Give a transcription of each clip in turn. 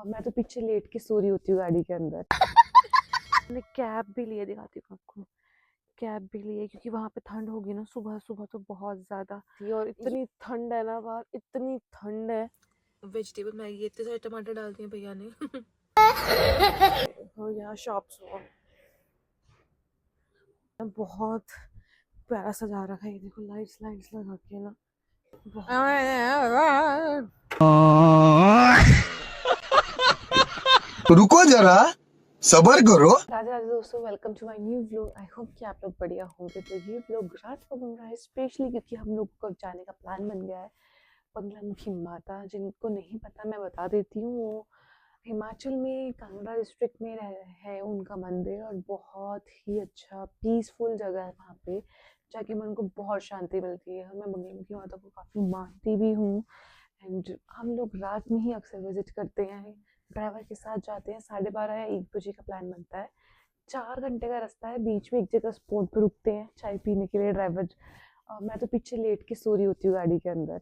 मैं तो पीछे लेट के सो रही होती हूँ गाड़ी के अंदर। मैंने कैब भी लिए, दिखाती हूँ आपको। कैब भी लिए क्योंकि वहाँ पे ठंड होगी ना, सुबह सुबह तो बहुत ज़्यादा थी और इतनी ठंड है ना बाहर, इतनी ठंड है। वेजिटेबल मैगी इतने सारे टमाटर डाल दिए भैया ने। और यहाँ शॉप्स बहुत प्यारा सजा रखा है, ये देखो लाइट्स लाइट्स लगा के ना। रुको जरा, सबर करो। राधे राधे दोस्तों, welcome to my new vlog. I hope कि आप लोग बढ़िया होंगे। तो ये व्लॉग रात को बन रहा है स्पेशली क्योंकि हम लोग को जाने का प्लान बन गया है। बंगलामुखी माता, जिनको नहीं पता मैं बता देती हूँ, वो हिमाचल में कांगड़ा डिस्ट्रिक्ट में है उनका मंदिर और बहुत ही अच्छा पीसफुल जगह है। वहाँ पे जाके मन को बहुत शांति मिलती है। मैं बंगलामुखी माता को काफ़ी मानती भी हूँ एंड हम लोग रात में ही अक्सर विजिट करते हैं। ड्राइवर के साथ जाते हैं, 12:30 या 1 बजे का प्लान बनता है। 4 घंटे का रास्ता है, बीच में एक जगह स्पॉट पे रुकते हैं चाय पीने के लिए ड्राइवर। मैं तो पीछे लेट के सो रही होती हूँ गाड़ी के अंदर।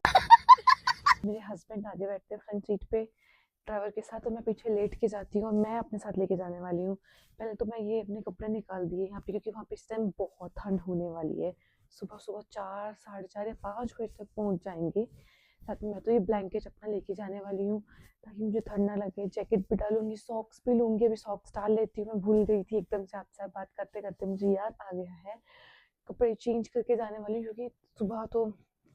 मेरे हस्बैंड आगे बैठते हैं फ्रंट सीट पे ड्राइवर के साथ और मैं पीछे लेट के जाती हूँ और मैं अपने साथ लेके जाने वाली हूँ। पहले तो मैं ये अपने कपड़े निकाल दिए यहाँ पे क्योंकि वहाँ पे इस टाइम बहुत ठंड होने वाली है। सुबह सुबह 4, 4:30 या 5 बजे तक पहुँच जाएंगे। साथ में मैं तो ये ब्लैंकेट अपना लेके जाने वाली हूँ ताकि मुझे ठंड ना लगे। जैकेट भी डालूंगी, सॉक्स भी लूंगी। अभी सॉक्स डाल लेती हूँ, मैं भूल गई थी एकदम से आपसे साथ बात करते करते मुझे याद आ गया है। कपड़े चेंज करके जाने वाली हूँ क्योंकि सुबह तो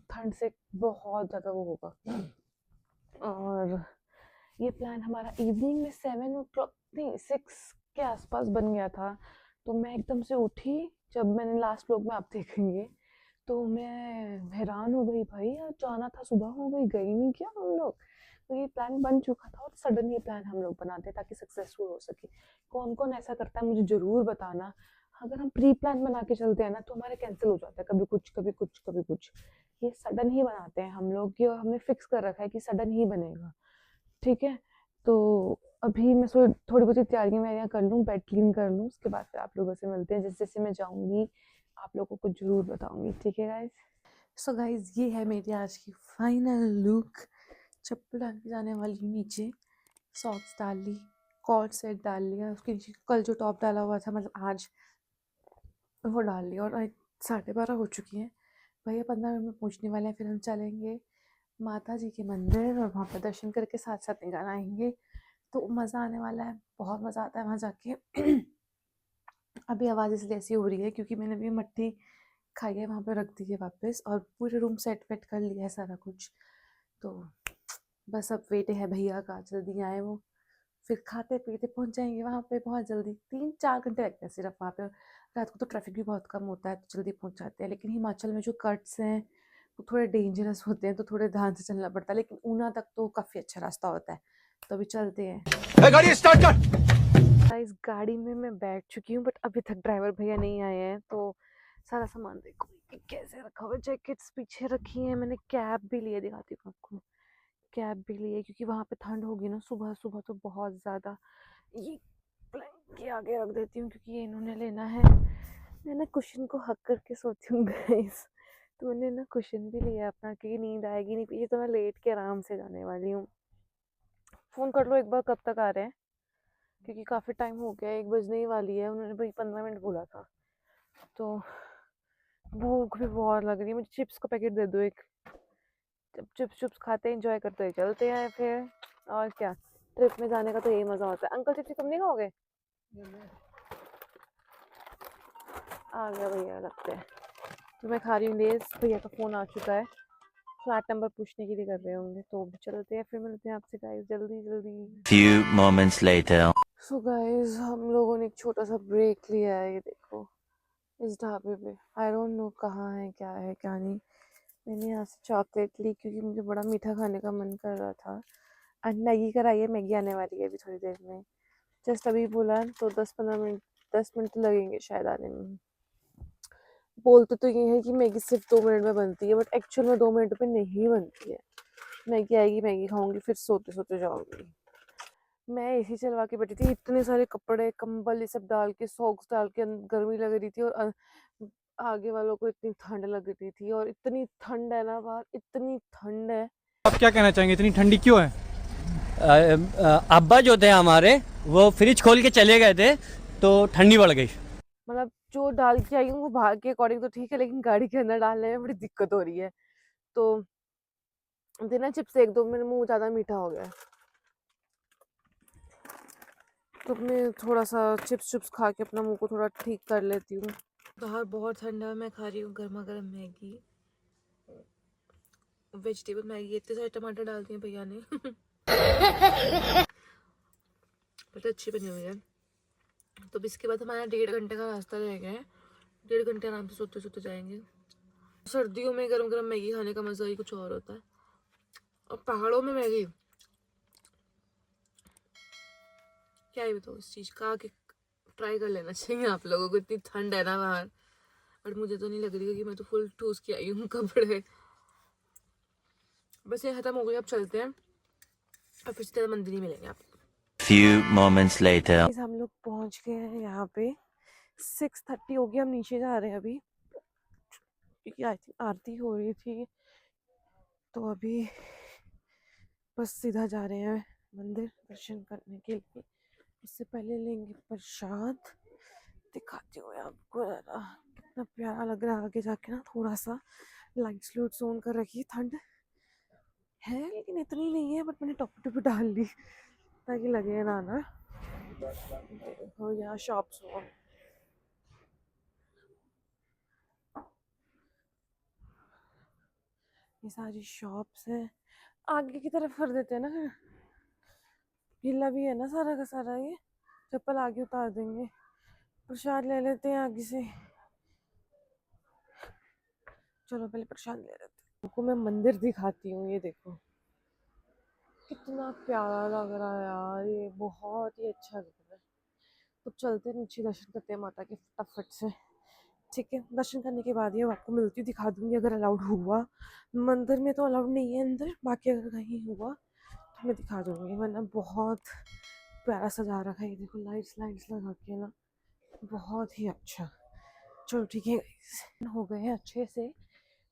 ठंड से बहुत ज़्यादा वो होगा। और ये प्लान हमारा इवनिंग में 7 o'clock नहीं 6 के आसपास बन गया था। तो मैं एकदम से उठी, जब मैंने लास्ट व्लॉग में आप देखेंगे तो मैं हैरान हो गई, भाई यार जाना था, सुबह हो गई, गई नहीं क्या हम लोग। तो ये प्लान बन चुका था और सडन ये प्लान हम लोग बनाते हैं ताकि सक्सेसफुल हो सके। कौन कौन ऐसा करता है मुझे ज़रूर बताना। अगर हम प्री प्लान बना के चलते हैं ना तो हमारे कैंसिल हो जाता है, कभी कुछ कभी कुछ कभी कुछ। ये सडन ही बनाते हैं हम लोग, ये हमने फिक्स कर रखा है कि सडन ही बनेगा, ठीक है। तो अभी मैं थोड़ी बहुत तैयारियां मैं यहाँ कर लूँ, बेड क्लीन कर लूँ, उसके बाद फिर आप लोगों से मिलते हैं। जैसे जैसे मैं जाऊँगी आप लोगों को ज़रूर बताऊँगी, ठीक है गाइज। सो गाइज, ये है मेरी आज की फाइनल लुक। चप्पल डाल के जाने वाली हूँ नीचे, सॉक्स डाल ली, कॉर्ड सेट डाल लिया, उसके नीचे कल जो टॉप डाला हुआ था मतलब आज वो डाल लिया। और 12:30 हो चुकी हैं। भैया 15 मिनट में पहुँचने वाले हैं। फिर हम चलेंगे माता जी के मंदिर और वहाँ पर दर्शन करके साथ साथ निकल आएंगे। तो मज़ा आने वाला है, बहुत मज़ा आता है वहाँ जाके। अभी आवाज़ इसलिए ऐसी हो रही है क्योंकि मैंने अभी मट्ठी खाई है, वहाँ पे रख दी है वापस और पूरे रूम सेट वेट कर लिया है सारा कुछ। तो बस अब वेट है भैया का, जल्दी आए वो, फिर खाते पीते पहुँच जाएंगे वहाँ पे बहुत जल्दी। 3-4 घंटे लगते हैं सिर्फ वहाँ पे। रात को तो ट्रैफिक भी बहुत कम होता है तो जल्दी पहुँच जाते हैं। लेकिन हिमाचल में जो कट्स हैं वो थोड़े डेंजरस होते हैं तो थोड़े ध्यान से चलना पड़ता है, लेकिन ऊना तक तो काफ़ी अच्छा रास्ता होता है। तो अभी चलते हैं। गाड़ी स्टार्ट कर। इस गाड़ी में मैं बैठ चुकी हूँ बट अभी तक ड्राइवर भैया नहीं आए हैं। तो सारा सामान देखो कि कैसे रखा हुआ है। जैकेट्स पीछे रखी है मैंने। कैब भी लिए, दिखाती हूँ आपको। कैब भी लिए क्योंकि वहाँ पे ठंड होगी ना, सुबह सुबह तो बहुत ज़्यादा। ये ब्लैंकेट के आगे रख देती हूँ क्योंकि ये इन्होंने लेना है। मैं ना कुशन को हक करके सोती हूँ गाइस। तो मैंने ना कुशन भी लिया अपना क्योंकि नींद आएगी नहीं पीछे, तो मैं लेट के आराम से जाने वाली हूँ। फ़ोन कर लो एक बार कब तक आ रहे हैं क्योंकि काफ़ी टाइम हो गया, 1 बजने ही वाली है। उन्होंने भाई 15 मिनट बोला था। तो भूख भी बहुत लग रही है, मुझे चिप्स का पैकेट दे दो एक। जब चिप्स चिप्स खाते हैं एंजॉय करते हुए चलते हैं फिर, और क्या। ट्रिप में जाने का तो यही मज़ा होता है। अंकल चिप्स कम नहीं खाओगे? आ गया भैया लगते हैं। तो मैं खा रही हूँ लेस। भैया का फ़ोन आ चुका है, फ्लैट नंबर पूछने के लिए कर रहे होंगे। तो चलते हैं, फिर मिलते हैं आपसे गाइस जल्दी जल्दी। Few moments later. So guys, हम लोगों ने एक छोटा सा ब्रेक लिया है, ये देखो इस ढाबे पे। आई डोंट नो कहाँ है क्या नहीं। मैंने यहाँ से चॉकलेट ली क्योंकि मुझे बड़ा मीठा खाने का मन कर रहा था। एंड मैगी कराई है, मैगी आने वाली है अभी थोड़ी देर में। जस्ट अभी बोला तो 10 मिनट तो लगेंगे शायद आने में। बोलते तो ये है कि मैगी सिर्फ 2 मिनट में बनती है बट एक्चुअल में 2 मिनट में नहीं बनती है। मैगी आएगी, मैगी खाऊंगी, फिर सोते सोते जाऊंगी। मैं एसी चलवा के बैठी थी, इतने सारे कपड़े कंबल ये सब डाल के, सॉक्स डाल के गर्मी लग रही थी और आगे वालों को इतनी ठंड लग रही थी। और इतनी ठंड है ना बाहर, इतनी ठंड है। आप क्या कहना चाहेंगे, इतनी ठंडी क्यों है? अब्बा जो थे हमारे वो फ्रिज खोल के चले गए थे तो ठंडी बढ़ गई। मतलब जो डाल के आई हूँ वो बाहर के अकॉर्डिंग तो ठीक है, लेकिन गाड़ी के अंदर डालने में बड़ी दिक्कत हो रही है। तो देना चिप्स एक दो, मेरे मुंह ज्यादा मीठा हो गया है, तो मैं थोड़ा सा चिप्स खा के अपना मुंह को थोड़ा ठीक कर लेती हूँ। बाहर बहुत ठंडा है, मैं खा रही हूँ गर्मा गर्म मैगी, वेजिटेबल मैगी। इतने सारे टमाटर डाल दिए भैया ने बट अच्छी बनी हुई है। तो अब इसके बाद हमारा 1.5 घंटे का रास्ता रह गया है। 1.5 घंटे आराम से सोते सोते जाएंगे। सर्दियों में गरम गरम मैगी खाने का मजा ही कुछ और होता है। और पहाड़ों में मैगी क्या ही बताओ, इस चीज का आके ट्राई कर लेना चाहिए आप लोगों को। इतनी ठंड है ना बाहर, बट मुझे तो नहीं लग रही कि मैं तो फुल ठूस के आई हूँ कपड़े। बस ये खत्म हो गई, अब चलते हैं और फिर से मंदिर ही मिलेंगे आप। Few moments later. हम लोग पहुंच गए हैं यहाँ पे। 6:30 हो गया, हम नीचे जा रहे हैं अभी, क्योंकि आई थिंक आरती हो रही थी। तो अभी बस सीधा जा रहे हैं मंदिर दर्शन करने के लिए। उससे पहले लेंगे प्रसाद। दिखाती हूँ आपको जरा, कितना प्यारा लग रहा है। आगे जाके ना थोड़ा सा लाइट्स लूट्स ऑन कर रखी, ठंड है लेकिन इतनी नहीं है, बट मैंने टोपी टोपी डाल ली ताकि लगे ना। देखो यहाँ शॉप्स हो, ये सारी शॉप्स हैं। आगे की तरफ कर देते हैं ना, फिर गीला भी है ना सारा का सारा। ये चप्पल आगे उतार देंगे। प्रसाद ले लेते हैं आगे से। चलो पहले प्रसाद ले लेते हैं। आपको मैं मंदिर दिखाती हूँ, ये देखो कितना प्यारा लग रहा है यार, ये बहुत ही अच्छा लग रहा है। तो चलते हैं नीचे, दर्शन करते हैं माता के फटाफट से। ठीक है, दर्शन करने के बाद ये आपको मिलती हूँ, दिखा दूंगी अगर अलाउड हुआ। मंदिर में तो अलाउड नहीं है अंदर, बाकी अगर कहीं हुआ तो मैं दिखा दूंगी। वरना बहुत प्यारा सजा रखा है, ये देखो लाइट्स लाइट्स लगा के ना, बहुत ही अच्छा। चलो ठीक है, हो गए हैं अच्छे से।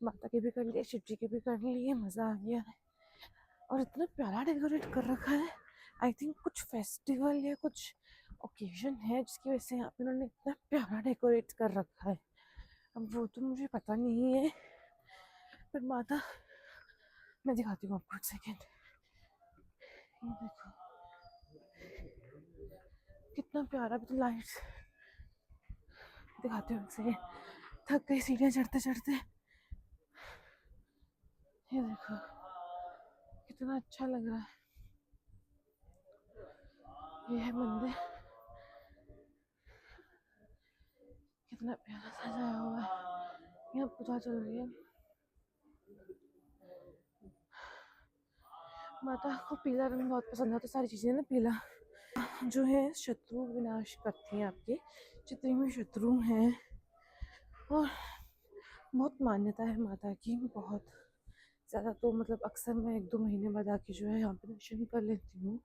माता के भी कर लिए, शिव जी के भी कर लिए, मज़ा आ गया है। और इतना प्यारा डेकोरेट कर रखा है। आई थिंक कुछ फेस्टिवल या कुछ ओकेजन है जिसकी वजह से यहाँ पे उन्होंने इतना प्यारा डेकोरेट कर रखा है। अब वो तो मुझे पता नहीं है, पर माता मैं दिखाती हूँ आपको एक सेकेंड। ये देखो कितना प्यारा, भी तो लाइट्स दिखाती हूँ एक सेकेंड। थक गई सीढ़ियाँ चढ़ते चढ़ते। ये देखो कितना अच्छा लग रहा है। ये है मंदिर, कितना प्यारा सजाया हुआ है। यहाँ पूजा चल रही है। माता को पीला रंग बहुत पसंद है, तो सारी चीज़ें ना पीला जो है शत्रु विनाश करती हैं आपके, जितने भी शत्रु हैं। और बहुत मान्यता है माता की, बहुत ज़्यादा। तो मतलब अक्सर मैं 1-2 महीने बाद आके जो है यहाँ पे दर्शन कर लेती हूँ।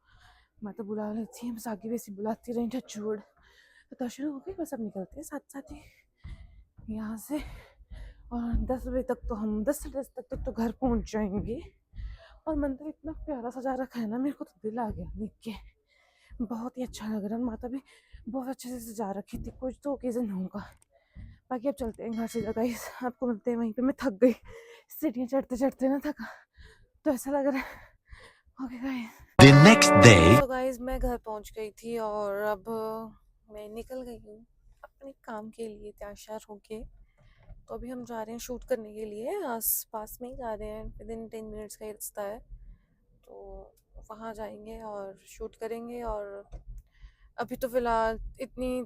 माता बुला लेती है, बस आगे वैसे बुलाती रही टच वुड। तो दर्शन हो गए, बस अब निकलते हैं साथ साथ ही यहाँ से। और 10 बजे तक तो हम 10 से 10 तक तो घर पहुँच जाएंगे। और मंदिर इतना प्यारा सजा रखा है ना, मेरे को तो दिल आ गया देख के, बहुत ही अच्छा लग रहा है। माता भी बहुत अच्छे से सजा रखी थी, कुछ तो ओकेजन होगा। बाकी अब चलते हैं घर से। गाइस आपको मिलते हैं वहीं पे। मैं थक गई सीढ़ियाँ चढ़ते चढ़ते ना, थका तो ऐसा लग रहा है। Okay guys, The next day. तो गाइस मैं घर पहुंच गई थी और अब मैं निकल गई हूँ अपने काम के लिए तैयार होके। तो अभी हम जा रहे हैं शूट करने के लिए, आस पास में ही जा रहे हैं, विदिन 10 मिनट्स का ही रास्ता है। तो वहाँ जाएंगे और शूट करेंगे। और अभी तो फ़िलहाल इतनी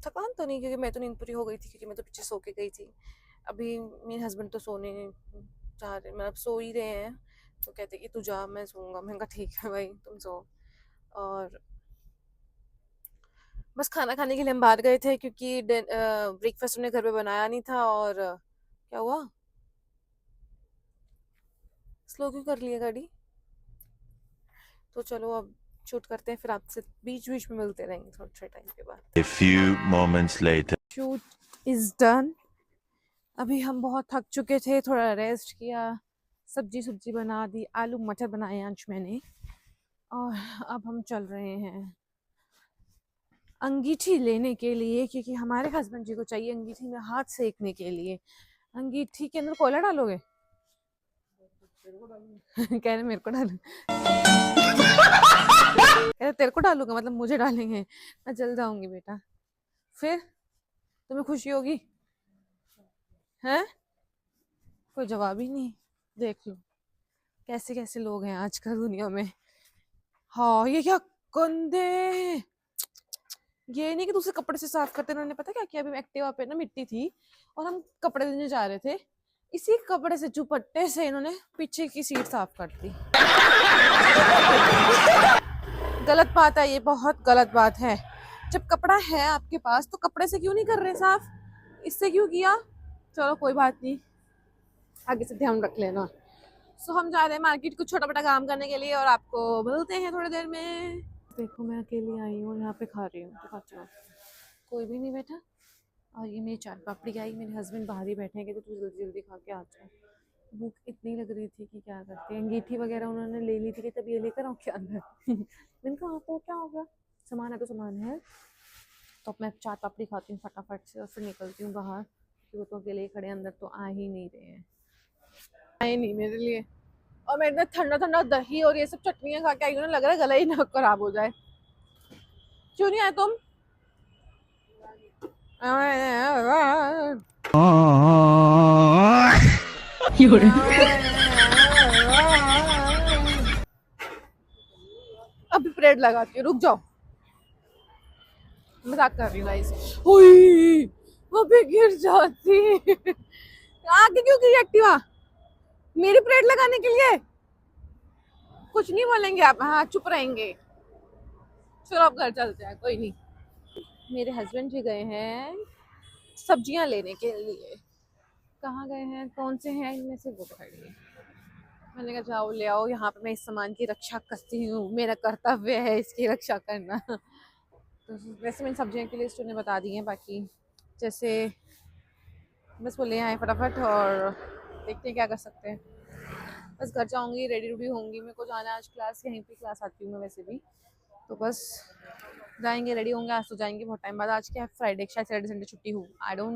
थकान तो नहीं, क्योंकि मैं तो नींद पूरी हो गई थी, क्योंकि मैं तो पीछे सो के गई थी। अभी मेरे हस्बैंड तो सोने जा रहे, मतलब सो ही रहे हैं। तो कहते कि तू जा, मैं सोऊंगा। मैंने कहा ठीक है भाई तुम सो। और बस खाना खाने के लिए हम बाहर गए थे, क्योंकि ब्रेकफास्ट हमने घर पे बनाया नहीं था। और क्या हुआ, स्लो क्यों कर लिया गाड़ी। तो चलो अब शूट करते हैं, फिर आपसे बीच बीच में मिलते रहेंगे थोड़े थोड़े टाइम के बाद। A few moments later. Shoot is done. अभी हम बहुत थक चुके थे, थोड़ा रेस्ट किया, सब्जी बना दी, आलू मटर बनाए आज मैंने। और अब हम चल रहे हैं अंगीठी लेने के लिए, क्योंकि हमारे हस्बैंड जी को चाहिए अंगीठी में हाथ सेकने के लिए। अंगीठी के अंदर कोयला डालोगे? कह रहे मेरे को डालो। कह रहे तेरे को डालूंगा, मतलब मुझे डालेंगे। मैं जल जाऊंगी बेटा। फिर तुम्हें खुशी होगी? हैं? कोई जवाब ही नहीं। देख लो कैसे कैसे लोग हैं आजकल दुनिया में। हाँ ये क्या गंदे, ये नहीं कि दूसरे कपड़े से साफ करते। उन्होंने पता क्या किया, अभी एक्टिवा पे ना मिट्टी थी और हम कपड़े धोने जा रहे थे, इसी कपड़े से चुपट्टे से इन्होंने पीछे की सीट साफ कर दी। गलत बात है ये, बहुत गलत बात है। जब कपड़ा है आपके पास तो कपड़े से क्यों नहीं कर रहे साफ, इससे क्यों किया? चलो कोई बात नहीं, आगे से ध्यान रख लेना। सो हम जा रहे हैं मार्केट कुछ छोटा मोटा काम करने के लिए और आपको मिलते हैं थोड़ी देर में। देखो मैं अकेली आई हूँ यहाँ पे, खा रही हूँ तो खाती हूँ, कोई भी नहीं बैठा। और ये मेरी चाट पापड़ी आई, मेरे हस्बैंड बाहर ही बैठे हैं कि तो तू जल्दी जल्दी खा के आ जा। भूख इतनी लग रही थी कि क्या करते हैं। अंगीठी वगैरह उन्होंने ले ली थी कि तब ये लेकर आऊँ क्या अंदर। मैंने कहा आपको क्या हो गया, सामान है तो सामान है। तो मैं चाट पापड़ी खाती हूँ फटाफट से और फिर निकलती हूँ बाहर, क्योंकि वो तो अकेले खड़े अंदर तो आ ही नहीं रहे हैं, आए नहीं मेरे लिए। और मैं इतना ठंडा ठंडा दही और ये सब चटनियाँ खा के आई हूँ ना, लग रहा है गला ही ना खराब हो जाए। क्यों नहीं आए तुम? अभी परेड लगाती हूँ, रुक जाओ, मजाक कर रही हूँ गाइस। हुई वो भी गिर जाती। आगे क्यों की एक्टिवा? मेरी परेड लगाने के लिए? कुछ नहीं बोलेंगे आप? हाँ चुप रहेंगे। चलो अब घर चलते हैं, कोई नहीं। मेरे हस्बैंड जी गए हैं सब्जियां लेने के लिए। कहाँ गए हैं, कौन से हैं इनमें से? वो खड़ी है। मैंने कहा जाओ ले आओ, यहाँ पे मैं इस सामान की रक्षा करती हूँ, मेरा कर्तव्य है इसकी रक्षा करना। तो वैसे मैंने सब्जियों की लिस्ट उन्हें बता दी है, बाकी जैसे बस वो ले आए फटाफट और देखते हैं क्या कर सकते हैं। बस घर जाऊँगी, रेडी रूडी होंगी, मेरे को जाना है आज क्लास, यहीं पे क्लास आती हूँ मैं वैसे भी। तो बस जाएंगे, रेडी होंगे, आज तो जाएंगे बहुत टाइम बाद। आज क्या है, फ्राइडे, शायद सैटरडे संडे छुट्टी हो, आई डोंट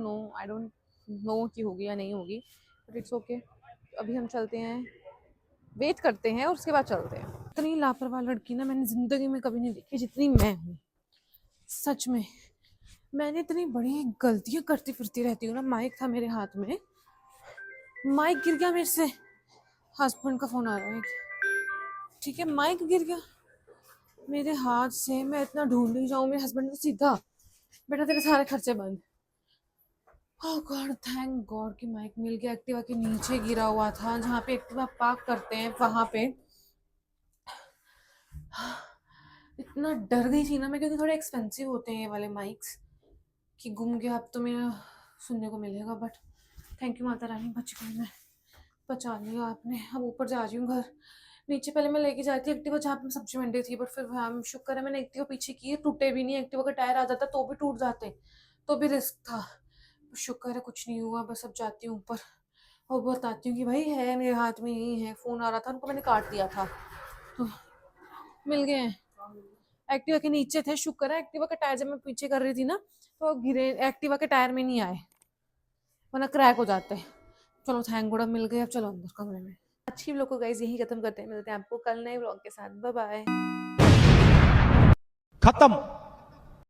नो कि होगी या नहीं होगी, बट इट्स ओके। अभी हम चलते हैं, वेट करते हैं और उसके बाद चलते हैं। इतनी लापरवाह लड़की ना मैंने ज़िंदगी में कभी नहीं देखी जितनी मैं हूँ, सच में। मैंने इतनी बड़ी गलतियाँ करती फिरती रहती हूँ ना। माइक था मेरे हाथ में, माइक गिर गया मेरे से, हस्बैंड का फ़ोन आ रहा है, ठीक है, माइक गिर गया मेरे हाथ से। मैं इतना ढूंढ ही जाऊँ, मेरे हस्बैंड तो सीधा बेटा तेरे सारे खर्चे बंद। ओह गॉड, थैंक गॉड कि माइक मिल गया। एक्टिवा के नीचे गिरा हुआ था, जहाँ पे एक्टिवा पार्क करते हैं वहाँ पे। इतना डर गई थी ना मैं, क्योंकि थोड़े एक्सपेंसिव होते हैं ये वाले माइक्स, कि गुम गया अब तो मेरा सुनने को मिलेगा। But thank you Mata Rani, बच गई मैं, बचा लिया आपने। अब ऊपर जा रही हूँ घर। नीचे पहले मैं लेके जाती थी एक्टिवा जहाँ पे सब्जी मंडी थी, बट फिर हम शुक्र है मैंने एक्टिवा पीछे की, टूटे भी नहीं। एक्टिवा का टायर आ जाता तो भी टूट जाते, तो भी रिस्क था। शुक्र है कुछ नहीं हुआ। बस अब जाती हूँ ऊपर और बताती हूँ कि भाई है मेरे हाथ में यही है, फ़ोन आ रहा था, उनको मैंने काट दिया था, तो मिल गए हैं। एक्टिवा के नीचे थे, शुक्र है। एक्टिवा का टायर जब मैं पीछे कर रही थी ना तो गिरे, एक्टिवा के टायर में नहीं आए, वरना क्रैक हो जाते। चलो थैंक गॉड मिल गए। अब चलो अंदर कमरे में। अच्छी व्लॉग को गाइस यही खत्म करते हैं, मिलते हैं आपको कल नए व्लॉग के साथ। Bye bye. खत्म।